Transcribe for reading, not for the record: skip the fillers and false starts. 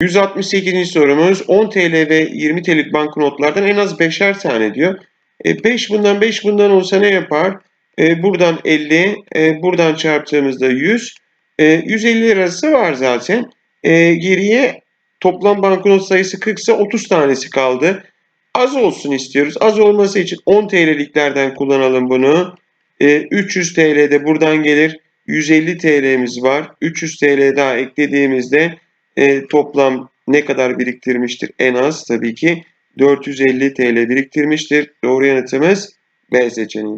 168. sorumuz 10 TL ve 20 TL'lik banknotlardan en az 5'er tane diyor. 5 bundan 5 bundan olsa ne yapar? Buradan 50, buradan çarptığımızda 100. 150 lirası var zaten. Geriye toplam banknot sayısı 40 ise 30 tanesi kaldı. Az olsun istiyoruz. Az olması için 10 TL'liklerden kullanalım bunu. 300 TL de buradan gelir. 150 TL'miz var. 300 TL daha eklediğimizde toplam ne kadar biriktirmiştir? En az tabii ki 450 TL biriktirmiştir. Doğru yanıtımız B seçeneği.